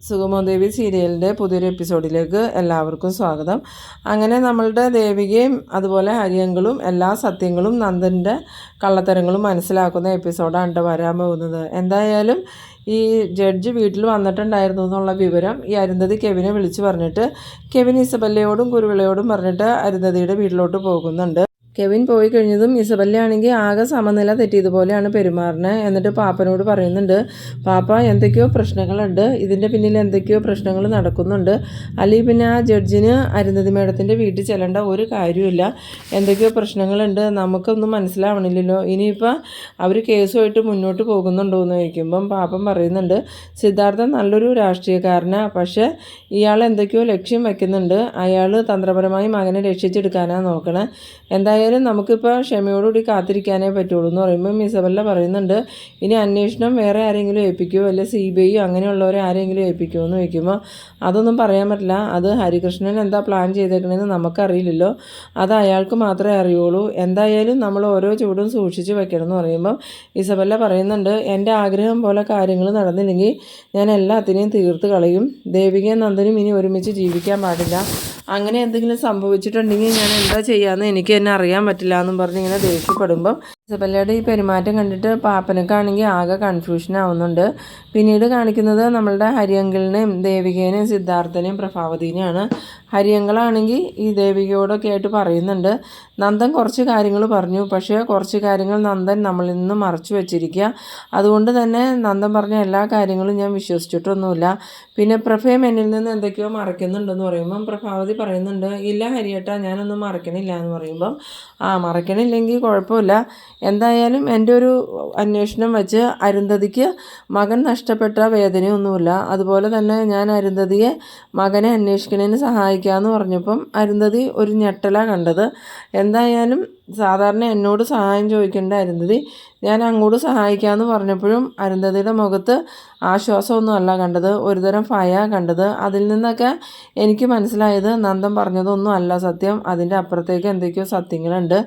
സുഗമോദേവി സീരിയലിൻ്റെ പുതിയൊരു എപ്പിസോഡിലേക്ക് എല്ലാവർക്കും സ്വാഗതം. അങ്ങനെ നമ്മളുടെ ദേവികയും അതുപോലെ ഹരിയങ്കളും എല്ലാ സത്യങ്ങളും നന്ദൻ്റെ കള്ളത്തരങ്ങളും മനസ്സിലാക്കുന്ന എപ്പിസോഡാണ് വരാൻ പോകുന്നത്. എന്തായാലും ഈ ജഡ്ജ് വീട്ടിൽ വന്നിട്ടുണ്ടായിരുന്നു എന്നുള്ള വിവരം ഈ അരുന്ധതി കെവിനെ വിളിച്ച് പറഞ്ഞിട്ട് കെവിൻ ഇസബല്ലയോടും കുരുവിളയോടും പറഞ്ഞിട്ട് അരുന്ധതിയുടെ വീട്ടിലോട്ട് പോകുന്നുണ്ട്. കെവിൻ പോയി കഴിഞ്ഞതും ഇസബല്ലയാണെങ്കിൽ ആകെ സമനില തെറ്റിയതുപോലെയാണ് പെരുമാറുന്നത്. എന്നിട്ട് പാപ്പനോട് പറയുന്നുണ്ട്, പാപ്പ എന്തൊക്കെയോ പ്രശ്നങ്ങളുണ്ട്, ഇതിൻ്റെ പിന്നിൽ എന്തൊക്കെയോ പ്രശ്നങ്ങൾ നടക്കുന്നുണ്ട്, അല്ലെങ്കിൽ പിന്നെ ആ ജഡ്ജിന് അരുന്ധതി മേഡത്തിൻ്റെ വീട്ടിൽ ചെല്ലേണ്ട ഒരു കാര്യമില്ല, എന്തൊക്കെയോ പ്രശ്നങ്ങളുണ്ട്, നമുക്കൊന്നും മനസ്സിലാവണില്ലല്ലോ, ഇനിയിപ്പോൾ അവർ കേസുമായിട്ട് മുന്നോട്ട് പോകുന്നുണ്ടോ എന്ന് ചോദിക്കുമ്പം പാപ്പൻ പറയുന്നുണ്ട്, സിദ്ധാർത്ഥൻ നല്ലൊരു രാഷ്ട്രീയക്കാരനാണ്, പക്ഷേ ഇയാൾ എന്തൊക്കെയോ ലക്ഷ്യം വയ്ക്കുന്നുണ്ട്, അയാൾ തന്ത്രപരമായി മകനെ രക്ഷിച്ചെടുക്കാനാണ് നോക്കണേ, എന്തായാലും നമുക്കിപ്പോൾ ക്ഷമയോടുകൂടി കാത്തിരിക്കാനേ പറ്റുള്ളൂ എന്ന് പറയുമ്പോൾ ഇസബല്ല പറയുന്നുണ്ട്, ഇനി അന്വേഷണം വേറെ ആരെങ്കിലും ഏൽപ്പിക്കുമോ അല്ലെ CBI അങ്ങനെയുള്ളവരെ ആരെങ്കിലും ഏൽപ്പിക്കുമോ എന്ന് ചോദിക്കുമ്പോൾ അതൊന്നും പറയാൻ പറ്റില്ല, അത് ഹരികൃഷ്ണൻ എന്താ പ്ലാൻ ചെയ്തേക്കണമെന്ന് നമുക്കറിയില്ലല്ലോ, അത് അയാൾക്ക് മാത്രമേ അറിയുള്ളൂ, എന്തായാലും നമ്മൾ ഓരോ ചൂടും സൂക്ഷിച്ച് വെക്കണം എന്ന് പറയുമ്പോൾ ഇസബല്ല പറയുന്നുണ്ട്, എൻ്റെ ആഗ്രഹം പോലെ കാര്യങ്ങൾ നടന്നില്ലെങ്കിൽ ഞാൻ എല്ലാത്തിനെയും തീർത്ത് കളയും, ദേവികയും നന്ദനും ഇനി ഒരുമിച്ച് ജീവിക്കാൻ പാടില്ല, അങ്ങനെ എന്തെങ്കിലും സംഭവിച്ചിട്ടുണ്ടെങ്കിൽ ഞാൻ എന്താ ചെയ്യാമെന്ന് എനിക്ക് തന്നെ അറിയാൻ പറ്റില്ല എന്നും പറഞ്ഞ് ഇങ്ങനെ ദേഷ്യപ്പെടുമ്പം ഇസബല്ലയുടെ ഈ പെരുമാറ്റം കണ്ടിട്ട് പാപ്പനക്കാണെങ്കിൽ ആകെ കൺഫ്യൂഷൻ ആവുന്നുണ്ട്. പിന്നീട് കാണിക്കുന്നത് നമ്മളുടെ ഹരിയങ്കളിനെയും ദേവികേനെയും സിദ്ധാർത്ഥനെയും പ്രഭാവതിനെയാണ്. ഹരിയങ്കളാണെങ്കിൽ ഈ ദേവികയോടൊക്കെ ആയിട്ട് പറയുന്നുണ്ട്, നന്ദൻ കുറച്ച് കാര്യങ്ങൾ പറഞ്ഞു, പക്ഷേ കുറച്ച് കാര്യങ്ങൾ നന്ദൻ നമ്മളിൽ നിന്ന് മറച്ചു വെച്ചിരിക്കുക, അതുകൊണ്ട് തന്നെ നന്ദൻ പറഞ്ഞ എല്ലാ കാര്യങ്ങളും ഞാൻ വിശ്വസിച്ചിട്ടൊന്നുമില്ല, പിന്നെ പ്രഭയം എന്നിൽ നിന്ന് എന്തൊക്കെയോ മറയ്ക്കുന്നുണ്ടെന്ന് പറയുമ്പം പ്രഭാവതി പറയുന്നുണ്ട്, ഇല്ല ഹരിയേട്ടാ ഞാനൊന്നും മറക്കണില്ല എന്ന് പറയുമ്പം മറക്കണില്ലെങ്കിൽ കുഴപ്പമില്ല, എന്തായാലും എൻ്റെ ഒരു അന്വേഷണം വെച്ച് അരുന്ധതിക്ക് മകൻ നഷ്ടപ്പെട്ട വേദനയൊന്നുമില്ല, അതുപോലെ തന്നെ ഞാൻ അരുന്ധതിയെ മകനെ അന്വേഷിക്കുന്നതിന് സഹായിക്കാമെന്ന് പറഞ്ഞപ്പം അരുന്ധതി ഒരു ഞെട്ടലാണ് കണ്ടത്. എന്തായാലും സാധാരണ എന്നോട് സഹായം ചോദിക്കേണ്ട അരുന്ധതി ഞാൻ അങ്ങോട്ട് സഹായിക്കാമെന്ന് പറഞ്ഞപ്പോഴും അരുന്ധതിയുടെ മുഖത്ത് ആശ്വാസമൊന്നും അല്ല കണ്ടത്, ഒരുതരം ഭയമാണ് കണ്ടത്. അതിൽ നിന്നൊക്കെ എനിക്ക് മനസ്സിലായത് നന്ദൻ പറഞ്ഞതൊന്നും അല്ല സത്യം, അതിൻ്റെ അപ്പുറത്തേക്ക് എന്തൊക്കെയോ സത്യങ്ങളുണ്ട്,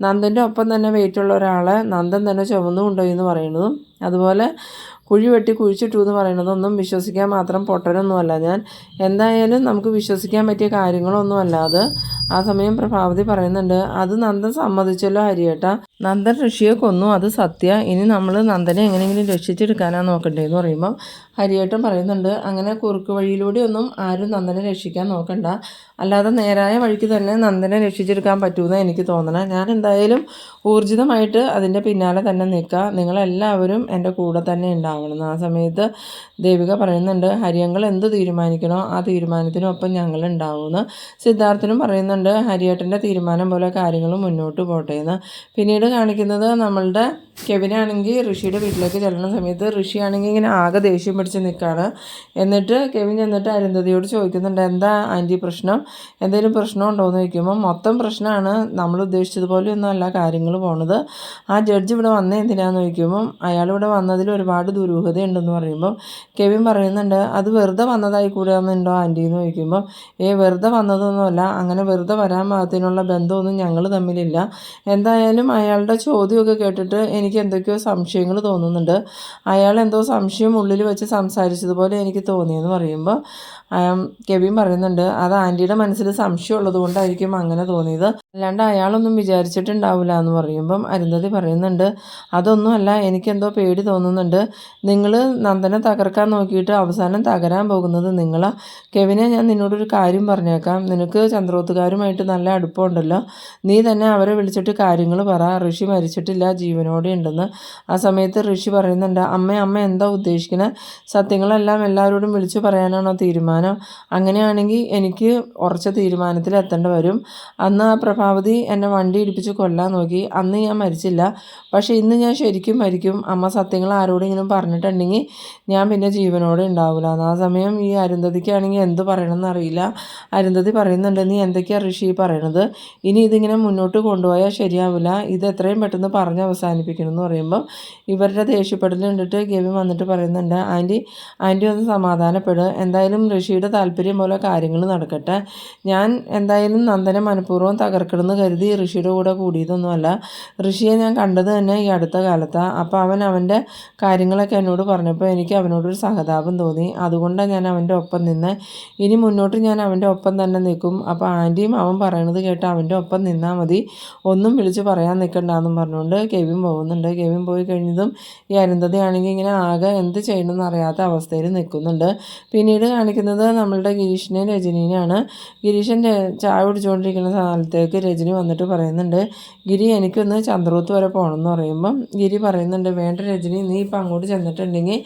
നന്ദൻ്റെ ഒപ്പം തന്നെ വെയിറ്റുള്ള ഒരാളെ നന്ദൻ തന്നെ ചുമന്നു കൊണ്ടുപോയി എന്ന് പറയുന്നതും അതുപോലെ കുഴി വെട്ടി കുഴിച്ചിട്ടു എന്ന് പറയുന്നതൊന്നും വിശ്വസിക്കാൻ മാത്രം പൊട്ടനൊന്നുമല്ല ഞാൻ, എന്തായാലും നമുക്ക് വിശ്വസിക്കാൻ പറ്റിയ കാര്യങ്ങളൊന്നും അല്ലാതെ. ആ സമയം പ്രഭാവതി പറയുന്നുണ്ട്, അത് നന്ദൻ സമ്മതിച്ചല്ലോ ഹരിയേട്ടാ, നന്ദൻ ഋഷിയെ കൊന്നു, അത് സത്യ, ഇനി നമ്മൾ നന്ദനെ എങ്ങനെയെങ്കിലും രക്ഷിച്ചെടുക്കാനാണ് നോക്കണ്ടേന്ന് പറയുമ്പോൾ ഹരിയേട്ടൻ പറയുന്നുണ്ട്, അങ്ങനെ കുറുക്ക് വഴിയിലൂടെ ഒന്നും ആരും നന്ദനെ രക്ഷിക്കാൻ നോക്കണ്ട, അല്ലാതെ നേരായ വഴിക്ക് തന്നെ നന്ദനെ രക്ഷിച്ചെടുക്കാൻ പറ്റുമെന്ന് എനിക്ക് തോന്നണം, ഞാൻ എന്തായാലും ഊർജിതമായിട്ട് അതിൻ്റെ പിന്നാലെ തന്നെ നിൽക്കുക, നിങ്ങളെല്ലാവരും എൻ്റെ കൂടെ തന്നെ ഉണ്ടാവണം. ആ സമയത്ത് ദേവിക പറയുന്നുണ്ട്, ഹരിയങ്കൾ എന്ത് തീരുമാനിക്കണോ ആ തീരുമാനത്തിനൊപ്പം ഞങ്ങൾ ഉണ്ടാവുമെന്ന്. സിദ്ധാർത്ഥനും പറയുന്നുണ്ട്, ഹരിയേട്ടൻ്റെ തീരുമാനം പോലെ കാര്യങ്ങൾ മുന്നോട്ട് പോട്ടെ എന്ന്. പിന്നീട് കാണിക്കുന്നത് നമ്മളുടെ കെവിനാണെങ്കിൽ ഋഷിയുടെ വീട്ടിലേക്ക് ചെല്ലുന്ന സമയത്ത് ഋഷിയാണെങ്കിൽ ഇങ്ങനെ ആകെ ദേഷ്യം പിടിച്ച് നിൽക്കുകയാണ്. എന്നിട്ട് കെവിൻ ചെന്നിട്ട് അരുന്ധതിയോട് ചോദിക്കുന്നുണ്ട്, എന്താ ആൻറ്റി പ്രശ്നം, എന്തെങ്കിലും പ്രശ്നമുണ്ടോ എന്ന് ചോദിക്കുമ്പോൾ മൊത്തം പ്രശ്നമാണ്, നമ്മൾ ഉദ്ദേശിച്ചതുപോലെയൊന്നും അല്ല കാര്യങ്ങൾ പോണത്, ആ ജഡ്ജ് ഇവിടെ വന്നേ എന്തിനാന്ന് ചോദിക്കുമ്പം അയാളിവിടെ വന്നതിൽ ഒരുപാട് ദുരൂഹതയുണ്ടെന്ന് പറയുമ്പോൾ കെവിൻ പറയുന്നുണ്ട്, അത് വെറുതെ വന്നതായി കൂടാന്നുണ്ടോ ആൻറ്റി എന്ന് ചോദിക്കുമ്പോൾ വെറുതെ വന്നതൊന്നുമല്ല, അങ്ങനെ വെറുതെ വരാൻ പാകത്തിനുള്ള ബന്ധമൊന്നും ഞങ്ങൾ തമ്മിലില്ല, എന്തായാലും അയാളുടെ ചോദ്യമൊക്കെ കേട്ടിട്ട് എനിക്ക് എന്തൊക്കെയോ സംശയങ്ങൾ തോന്നുന്നുണ്ട്, അയാൾ എന്തോ സംശയം ഉള്ളിൽ വെച്ച് സംസാരിച്ചതുപോലെ എനിക്ക് തോന്നിയെന്ന് പറയുമ്പോൾ കെവിൻ പറയുന്നുണ്ട്, അത് ആൻറ്റിയുടെ മനസ്സിൽ സംശയം ഉള്ളത് കൊണ്ടായിരിക്കും അങ്ങനെ തോന്നിയത്, അല്ലാണ്ട് അയാളൊന്നും വിചാരിച്ചിട്ടുണ്ടാവില്ല എന്ന് പറയുമ്പം അരുന്ധതി പറയുന്നുണ്ട്, അതൊന്നുമല്ല, എനിക്കെന്തോ പേടി തോന്നുന്നുണ്ട്, നിങ്ങൾ നന്ദനെ തകർക്കാൻ നോക്കിയിട്ട് അവസാനം തകരാൻ പോകുന്നത് നിങ്ങളാണ്. കെവിനെ ഞാൻ നിന്നോടൊരു കാര്യം പറഞ്ഞേക്കാം, നിനക്ക് ചന്ദ്രോത്തുകാരുമായിട്ട് നല്ല അടുപ്പമുണ്ടല്ലോ, നീ തന്നെ അവരെ വിളിച്ചിട്ട് കാര്യങ്ങൾ പറ, ഋഷി മരിച്ചിട്ടില്ല, ജീവനോടെ ഉണ്ടെന്ന്. ആ സമയത്ത് ഋഷി പറയുന്നുണ്ട്, അമ്മ എന്താ ഉദ്ദേശിക്കുന്നത്, സത്യങ്ങളെല്ലാം എല്ലാവരോടും വിളിച്ചു പറയാനാണോ തീരുമാനം, അങ്ങനെയാണെങ്കിൽ എനിക്ക് ഉറച്ച തീരുമാനത്തിൽ എത്തേണ്ടി വരും, അന്ന് ആ പ്രഭാവതി എന്നെ വണ്ടി ഇടിപ്പിച്ച് കൊല്ലാൻ നോക്കി, അന്ന് ഞാൻ മരിച്ചില്ല, പക്ഷേ ഇന്ന് ഞാൻ ശരിക്കും മരിക്കും, അമ്മ സത്യങ്ങൾ ആരോടെങ്കിലും പറഞ്ഞിട്ടുണ്ടെങ്കിൽ ഞാൻ പിന്നെ ജീവനോടെ ഉണ്ടാവില്ല. ആ സമയം ഈ അരുന്ധതിക്കാണെങ്കിൽ എന്ത് പറയണമെന്ന് അറിയില്ല. അരുന്ധതി പറയുന്നുണ്ട്, നീ എന്തൊക്കെയാണ് ഋഷി പറയണത്, ഇനി ഇതിങ്ങനെ മുന്നോട്ട് കൊണ്ടുപോയാൽ ശരിയാവില്ല, ഇത് എത്രയും പെട്ടെന്ന് പറഞ്ഞ് അവസാനിപ്പിക്കണം എന്ന് പറയുമ്പോൾ ഇവരുടെ ദേഷ്യപ്പെടൽ കണ്ടിട്ട് ഗെവിൻ വന്നിട്ട് പറയുന്നുണ്ട്, ആൻറ്റി ഒന്ന് സമാധാനപ്പെടുക, എന്തായാലും ഋഷിയുടെ താല്പര്യം പോലെ കാര്യങ്ങൾ നടക്കട്ടെ. ഞാൻ എന്തായാലും നന്ദനെ മനഃപൂർവ്വം തകർക്കണമെന്ന് കരുതി ഋഷിയുടെ കൂടെ കൂടിയതൊന്നുമല്ല. ഋഷിയെ ഞാൻ കണ്ടത് തന്നെ ഈ അടുത്ത കാലത്താണ്. അപ്പോൾ അവൻ്റെ കാര്യങ്ങളൊക്കെ എന്നോട് പറഞ്ഞപ്പോൾ എനിക്ക് അവനോടൊരു സഹതാപം തോന്നി. അതുകൊണ്ടാണ് ഞാൻ അവൻ്റെ ഒപ്പം നിന്ന്. ഇനി മുന്നോട്ട് ഞാൻ അവൻ്റെ ഒപ്പം തന്നെ നിൽക്കും. അപ്പോൾ ആൻറ്റിയും അവൻ പറയണത് കേട്ട് അവൻ്റെ ഒപ്പം നിന്നാൽ മതി, ഒന്നും വിളിച്ച് പറയാൻ നിൽക്കണ്ടെന്നും പറഞ്ഞുകൊണ്ട് കെവിൻ പോകുന്നുണ്ട്. കെവിൻ പോയി കഴിഞ്ഞതും ഈ അരുന്ധതിയാണെങ്കിൽ ഇങ്ങനെ ആകെ എന്ത് ചെയ്യണമെന്ന് അറിയാത്ത അവസ്ഥയിൽ നിൽക്കുന്നുണ്ട്. പിന്നീട് കാണിക്കുന്നത് നമ്മളുടെ ഗിരീഷിനെയും രജനീനെയാണ്. ഗിരീഷൻ ചായ കുടിച്ചുകൊണ്ടിരിക്കുന്ന സ്ഥലത്തേക്ക് രജനി വന്നിട്ട് പറയുന്നുണ്ട്, ഗിരി എനിക്കൊന്ന് ചന്ദ്രോത്ത് വരെ പോകണമെന്ന് പറയുമ്പം ഗിരി പറയുന്നുണ്ട്, വേണ്ട രജനി, നീ ഇപ്പം അങ്ങോട്ട് ചെന്നിട്ടുണ്ടെങ്കിൽ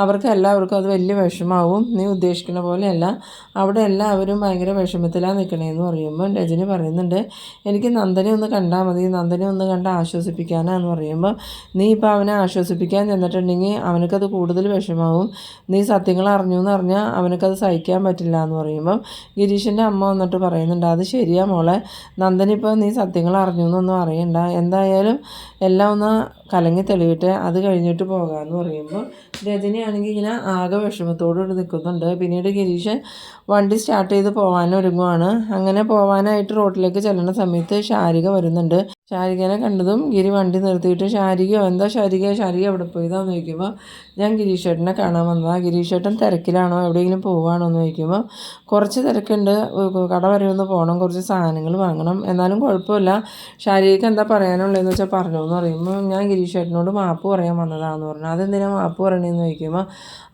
അവർക്ക് എല്ലാവർക്കും അത് വലിയ വിഷമാവും. നീ ഉദ്ദേശിക്കുന്ന പോലെയല്ല, അവിടെ എല്ലാവരും ഭയങ്കര വിഷമത്തിലാണ് നിൽക്കണേന്ന് പറയുമ്പം രജനി പറയുന്നുണ്ട്, എനിക്ക് നന്ദനെ ഒന്ന് കണ്ടാൽ മതി, നന്ദനെ ഒന്ന് കണ്ട് ആശ്വസിപ്പിക്കാനാന്ന് പറയുമ്പോൾ നീ ഇപ്പോൾ അവനെ ആശ്വസിപ്പിക്കാൻ ചെന്നിട്ടുണ്ടെങ്കിൽ അവനക്കത് കൂടുതൽ വിഷമാവും. നീ സത്യങ്ങൾ അറിഞ്ഞു എന്ന് പറഞ്ഞാൽ അവനക്കത് സഹിക്കാൻ പറ്റില്ല എന്ന് പറയുമ്പം ഗിരീഷിൻ്റെ അമ്മ വന്നിട്ട് പറയുന്നുണ്ട്, അത് ശരിയാ മോളെ, നന്ദനിപ്പോൾ നീ സത്യങ്ങൾ അറിഞ്ഞു എന്നൊന്നും അറിയണ്ട, എന്തായാലും എല്ലാം ഒന്ന് കലങ്ങി തെളിയട്ടെ, അത് കഴിഞ്ഞിട്ട് പോകാമെന്ന് പറയുമ്പോൾ രജനിയാണെങ്കിൽ ഇങ്ങനെ ആകെ വിഷമത്തോടുകൂടി നിൽക്കുന്നുണ്ട്. പിന്നീട് ഗിരീഷൻ വണ്ടി സ്റ്റാർട്ട് ചെയ്ത് പോകാനൊരുങ്ങുവാണ്. അങ്ങനെ പോകാനായിട്ട് റോഡിലേക്ക് ചെല്ലുന്ന സമയത്ത് ശാരിക വരുന്നുണ്ട്. ശാരികനെ കണ്ടതും ഗിരി വണ്ടി നിർത്തിയിട്ട്, ശാരികയോ എന്താ ശാരിക എവിടെ പോയതാന്ന് ചോദിക്കുമ്പോൾ ഞാൻ ഗിരീഷേട്ടനെ കാണാൻ വന്നതാണ്, ഗിരീഷേട്ടൻ തിരക്കിലാണോ, എവിടെയെങ്കിലും പോവുകയാണോ എന്ന് ചോദിക്കുമ്പോൾ കുറച്ച് തിരക്കുണ്ട്, കട വരെ ഒന്ന് പോകണം, കുറച്ച് സാധനങ്ങൾ വാങ്ങണം, എന്നാലും കുഴപ്പമില്ല, ശാരികയ്ക്ക് എന്താ പറയാനുള്ളതെന്ന് വെച്ചാൽ പറഞ്ഞു എന്ന് പറയുമ്പോൾ ഞാൻ ഗിരീഷേട്ടനോട് മാപ്പ് പറയാൻ വന്നതാണെന്ന് പറഞ്ഞു. അതെന്തിനാ മാപ്പ് പറയണമെന്ന് ചോദിക്കുമ്പോൾ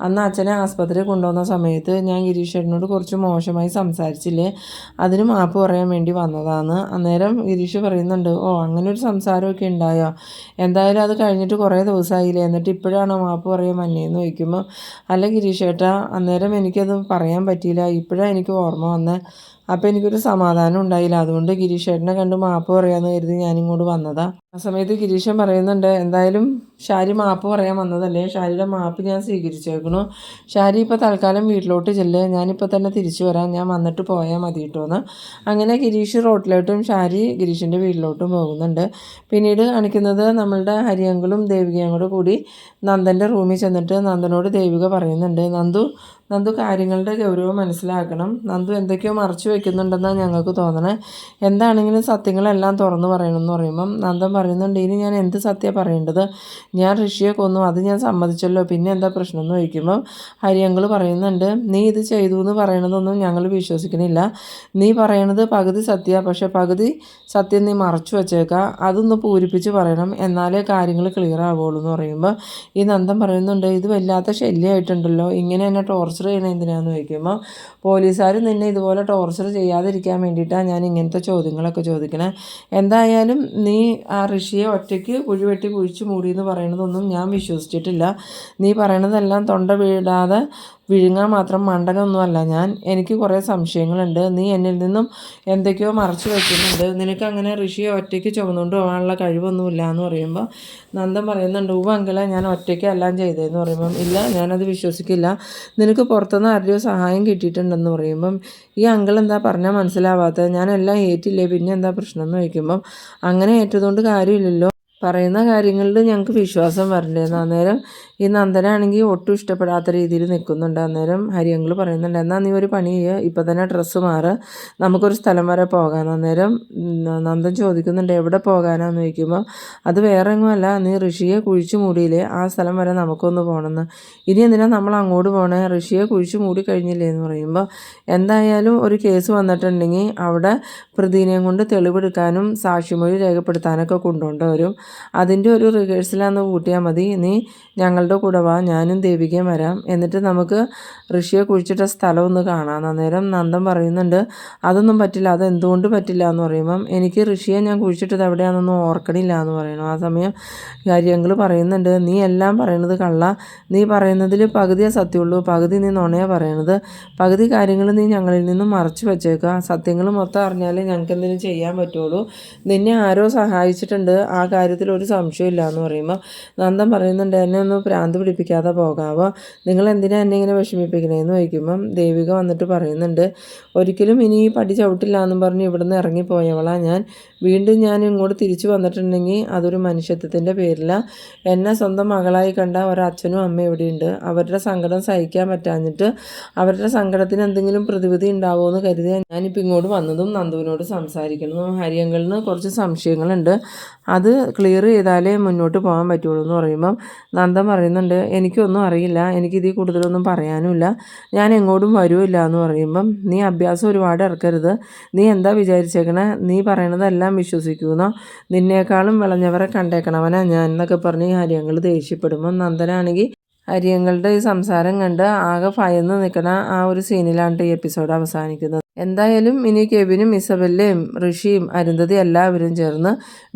അന്ന് അച്ഛനെ ആസ്പത്രിയിൽ കൊണ്ടുവന്ന സമയത്ത് ഞാൻ ഗിരീഷേട്ടനോട് കുറച്ച് മോശമായി സംസാരിച്ചില്ലേ, അതിന് മാപ്പ് പറയാൻ വേണ്ടി വന്നതാണ്. അന്നേരം ഗിരീഷ് പറയുന്നുണ്ട്, ഓ അങ്ങനെ ഒരു സംസാരമൊക്കെ ഉണ്ടായോ, എന്തായാലും അത് കഴിഞ്ഞിട്ട് കുറേ ദിവസമായില്ലേ, എന്നിട്ട് ഇപ്പോഴാണോ മാപ്പ് പറയാൻ വന്നേന്ന് ചോദിക്കുമ്പോൾ അല്ല ഗിരീഷേട്ടാ, അന്നേരം എനിക്കത് പറയാൻ പറ്റിയില്ല, ഇപ്പോഴാണ് എനിക്ക് ഓർമ്മ വന്നത്, അപ്പോൾ എനിക്കൊരു സമാധാനം ഉണ്ടായില്ല, അതുകൊണ്ട് ഗിരീഷേട്ടനെ കണ്ട് മാപ്പ് പറയാമെന്ന് കരുതി ഞാനിങ്ങോട്ട് വന്നതാണ്. ആ സമയത്ത് ഗിരീഷൻ പറയുന്നുണ്ട്, എന്തായാലും ഷാരി മാപ്പ് പറയാൻ വന്നതല്ലേ, ഷാരിയുടെ മാപ്പ് ഞാൻ സ്വീകരിച്ചേക്കണു, ഷാരി ഇപ്പോൾ തൽക്കാലം വീട്ടിലോട്ട് ചെല്ല്, ഞാനിപ്പോൾ തന്നെ തിരിച്ചു വരാം, ഞാൻ വന്നിട്ട് പോയാൽ മതി കേട്ടോന്ന്. അങ്ങനെ ഗിരീഷ് റോട്ടിലോട്ടും ഷാരി ഗിരീഷിൻ്റെ വീട്ടിലോട്ടും പോകുന്നുണ്ട്. പിന്നീട് കാണിക്കുന്നത് നമ്മളുടെ ഹരിയങ്കളും ദേവികയും കൂടി നന്ദൻ്റെ റൂമിൽ ചെന്നിട്ട് നന്ദനോട് ദേവിക പറയുന്നുണ്ട്, നന്ദു കാര്യങ്ങളുടെ ഗൗരവം മനസ്സിലാക്കണം, നന്ദു എന്തൊക്കെയോ മറച്ചു വയ്ക്കുന്നുണ്ടെന്നാണ് ഞങ്ങൾക്ക് തോന്നണേ, എന്താണെങ്കിലും സത്യങ്ങളെല്ലാം തുറന്നു പറയണമെന്ന് പറയുമ്പം നന്ദൻ പറയുന്നുണ്ട്, ഇനി ഞാൻ എന്ത് സത്യമാണ് പറയേണ്ടത്, ഞാൻ ഋഷിയെ കൊന്നു, അത് ഞാൻ സമ്മതിച്ചല്ലോ, പിന്നെ എന്താ പ്രശ്നം എന്ന് ചോദിക്കുമ്പോൾ ഹരിയങ്കൾ പറയുന്നുണ്ട്, നീ ഇത് ചെയ്തു എന്ന് പറയണതൊന്നും ഞങ്ങൾ വിശ്വസിക്കണില്ല, നീ പറയണത് പകുതി സത്യമാണ്, പക്ഷെ പകുതി സത്യം നീ മറച്ചു വച്ചേക്കാം, അതൊന്ന് പൂരിപ്പിച്ച് പറയണം, എന്നാലേ കാര്യങ്ങൾ ക്ലിയർ ആവുള്ളൂ എന്ന് പറയുമ്പോൾ ഈ നന്ദൻ പറയുന്നുണ്ട്, ഇത് വല്ലാത്ത ശല്യമായിട്ടുണ്ടല്ലോ, ഇങ്ങനെ എന്നെ ടോർച്ചർ ചെയ്യണ എന്തിനാന്ന് ചോദിക്കുമ്പോൾ പോലീസുകാർ നിന്നെ ഇതുപോലെ ടോർച്ചർ ചെയ്യാതിരിക്കാൻ വേണ്ടിയിട്ടാണ് ഞാൻ ഇങ്ങനത്തെ ചോദ്യങ്ങളൊക്കെ ചോദിക്കണേ, എന്തായാലും നീ ആ ഋഷിയെ ഒറ്റയ്ക്ക് കുഴിവെട്ടി കുഴിച്ചു മൂടിയെന്ന് പറയണതൊന്നും ഞാൻ വിശ്വസിച്ചിട്ടില്ല, നീ പറയണതെല്ലാം തൊണ്ട വീഴാതെ വിഴുങ്ങാൻ മാത്രം മണ്ടനൊന്നുമല്ല ഞാൻ, എനിക്ക് കുറേ സംശയങ്ങളുണ്ട്, നീ എന്നിൽ നിന്നും എന്തൊക്കെയോ മറച്ചു വയ്ക്കുന്നുണ്ട്, നിനക്ക് അങ്ങനെ ഋഷിയെ ഒറ്റയ്ക്ക് ചുമന്നുകൊണ്ട് പോകാനുള്ള കഴിവൊന്നുമില്ല എന്ന് പറയുമ്പോൾ നന്ദൻ പറയുന്നുണ്ട്, അങ്കിളെ ഞാൻ ഒറ്റയ്ക്ക് എല്ലാം ചെയ്തതെന്ന് പറയുമ്പം ഇല്ല, ഞാനത് വിശ്വസിക്കില്ല, നിനക്ക് പുറത്തുനിന്ന് ആരുടെയോ സഹായം കിട്ടിയിട്ടുണ്ടെന്ന് പറയുമ്പം ഈ അങ്കിൾ എന്താ പറഞ്ഞാൽ മനസ്സിലാവാത്തത്, ഞാൻ എല്ലാം ഏറ്റില്ലേ, പിന്നെ എന്താ പ്രശ്നം എന്ന് ചോദിക്കുമ്പം അങ്ങനെ ഏറ്റതുകൊണ്ട് കാര്യമില്ലല്ലോ, പറയുന്ന കാര്യങ്ങളിൽ ഞങ്ങൾക്ക് വിശ്വാസം വരണ്ടേന്ന്. അന്നേരം ഈ നന്ദനാണെങ്കിൽ ഒട്ടും ഇഷ്ടപ്പെടാത്ത രീതിയിൽ നിൽക്കുന്നുണ്ട്. അന്നേരം ഹരിയങ്കൾ പറയുന്നുണ്ട്, എന്നാൽ നീ ഒരു പണി ചെയ്യുക, ഇപ്പം തന്നെ ഡ്രസ്സ് മാറ്, നമുക്കൊരു സ്ഥലം വരെ പോകാൻ. അന്നേരം നന്ദൻ ചോദിക്കുന്നുണ്ട്, എവിടെ പോകാനാന്ന് ചോദിക്കുമ്പോൾ അത് വേറെ എങ്ങുമല്ല, നീ ഋഷിയെ കുഴിച്ചു മൂടിയില്ലേ, ആ സ്ഥലം വരെ നമുക്കൊന്ന് പോകണമെന്ന്, ഇനി എന്തിനാ നമ്മൾ അങ്ങോട്ട് പോകണേ, ഋഷിയെ കുഴിച്ചു മൂടി കഴിഞ്ഞില്ലേ എന്ന് പറയുമ്പോൾ എന്തായാലും ഒരു കേസ് വന്നിട്ടുണ്ടെങ്കിൽ അവിടെ പ്രതിനെയും കൊണ്ട് തെളിവെടുക്കാനും സാക്ഷിമൊഴി രേഖപ്പെടുത്താനൊക്കെ കൊണ്ടുകൊണ്ട് വരും, അതിൻ്റെ ഒരു റിഹേഴ്സലാന്ന് കൂട്ടിയാൽ മതി, നീ ഞങ്ങളുടെ കൂടെ വാ, ഞാനും ദേവികയും വരാം, എന്നിട്ട് നമുക്ക് ഋഷിയെ കുഴിച്ചിട്ട സ്ഥലം ഒന്ന് കാണാം. അന്നേരം നന്ദൻ പറയുന്നുണ്ട്, അതൊന്നും പറ്റില്ല, അതെന്തുകൊണ്ട് പറ്റില്ല എന്ന് പറയുമ്പം എനിക്ക് ഋഷിയെ ഞാൻ കുഴിച്ചിട്ടത് എവിടെയാണെന്നൊന്നും ഓർക്കണില്ല എന്ന് പറയണം. ആ സമയം കാര്യങ്ങൾ പറയുന്നുണ്ട്, നീ എല്ലാം പറയണത് കള്ള, നീ പറയുന്നതിൽ പകുതിയേ സത്യമുള്ളൂ, പകുതി നീ നുണയാണ് പറയണത്, പകുതി കാര്യങ്ങൾ നീ ഞങ്ങളിൽ നിന്നും മറച്ചു വെച്ചേക്കുക, സത്യങ്ങൾ മൊത്തം അറിഞ്ഞാലേ ഞങ്ങൾക്ക് എന്തെങ്കിലും ചെയ്യാൻ പറ്റുള്ളൂ, നിന്നെ ആരോ സഹായിച്ചിട്ടുണ്ട്, ആ കാര്യത്തിൽ കാര്യത്തിൽ ഒരു സംശയമില്ല എന്ന് പറയുമ്പോൾ നന്ദൻ പറയുന്നുണ്ട്, എന്നെ ഒന്ന് ഭ്രാന്ത് പിടിപ്പിക്കാതെ പോകാവോ, നിങ്ങൾ എന്തിനാ എന്നെ ഇങ്ങനെ വിഷമിപ്പിക്കണേന്ന് ചോദിക്കുമ്പം ദേവിക വന്നിട്ട് പറയുന്നുണ്ട്, ഒരിക്കലും ഇനി ഈ പടി ചവിട്ടില്ല എന്നും പറഞ്ഞ് ഇവിടുന്ന് ഇറങ്ങിപ്പോയവളാ ഞാൻ. വീണ്ടും ഞാൻ ഇങ്ങോട്ട് തിരിച്ചു വന്നിട്ടുണ്ടെങ്കിൽ അതൊരു മനുഷ്യത്വത്തിൻ്റെ പേരിലാണ്. എന്നെ സ്വന്തം മകളായി കണ്ട ഒരച്ഛനും അമ്മയും ഇവിടെയുണ്ട്. അവരുടെ സങ്കടം സഹിക്കാൻ പറ്റാഞ്ഞിട്ട് അവരുടെ സങ്കടത്തിന് എന്തെങ്കിലും പ്രതിവിധി ഉണ്ടാവുമോ എന്ന് കരുതി ഞാനിപ്പോൾ ഇങ്ങോട്ട് വന്നതും നന്ദുവിനോട് സംസാരിക്കണം. ഹരിയങ്കളിന് കുറച്ച് സംശയങ്ങളുണ്ട്, അത് ക്ലിയർ ചെയ്താലേ മുന്നോട്ട് പോകാൻ പറ്റുള്ളൂ എന്ന് പറയുമ്പം നന്ദൻ പറയുന്നുണ്ട്, എനിക്കൊന്നും അറിയില്ല, എനിക്കിതിൽ കൂടുതലൊന്നും പറയാനുമില്ല, ഞാൻ എങ്ങോട്ടും വരുമില്ല എന്ന് പറയുമ്പം നീ അഭ്യാസം ഒരുപാട് ഇറക്കരുത്, നീ എന്താ വിചാരിച്ചേക്കണേ, നീ പറയണതെല്ലാം വിശ്വസിക്കുമെന്നോ, നിന്നേക്കാളും വിളഞ്ഞവരെ കണ്ടേക്കണവനാ ഞാൻ എന്നൊക്കെ പറഞ്ഞ് ഹരിയങ്കൾ ദേഷ്യപ്പെടുമ്പം നന്ദനാണെങ്കിൽ ഹരിയങ്ങളുടെ ഈ സംസാരം കണ്ട് ആകെ ഭയന്ന് നിൽക്കണ ആ ഒരു സീനിലാണ് ഈ എപ്പിസോഡ് അവസാനിക്കുന്നത്. എന്തായാലും ഇനി കെവിനും ഇസബെല്ലയും ഋഷിയും അരുന്ധതി എല്ലാവരും ചേർന്ന്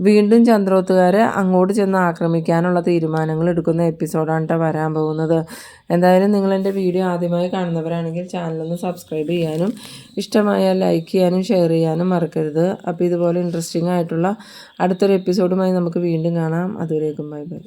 വീണ്ടും ചന്ദ്രോത്തുകാരെ അങ്ങോട്ട് ചെന്ന് ആക്രമിക്കാനുള്ള തീരുമാനങ്ങൾ എടുക്കുന്ന എപ്പിസോഡാണ് വരാൻ പോകുന്നത്. എന്തായാലും നിങ്ങൾ എൻ്റെ വീഡിയോ ആദ്യമായി കാണുന്നവരാണെങ്കിൽ ചാനലൊന്ന് സബ്സ്ക്രൈബ് ചെയ്യാനും ഇഷ്ടമായാൽ ലൈക്ക് ചെയ്യാനും ഷെയർ ചെയ്യാനും മറക്കരുത്. അപ്പോൾ ഇതുപോലെ ഇൻട്രസ്റ്റിംഗ് ആയിട്ടുള്ള അടുത്തൊരു എപ്പിസോഡുമായി നമുക്ക് വീണ്ടും കാണാം. അതുവരേക്കും ബൈ ബൈ.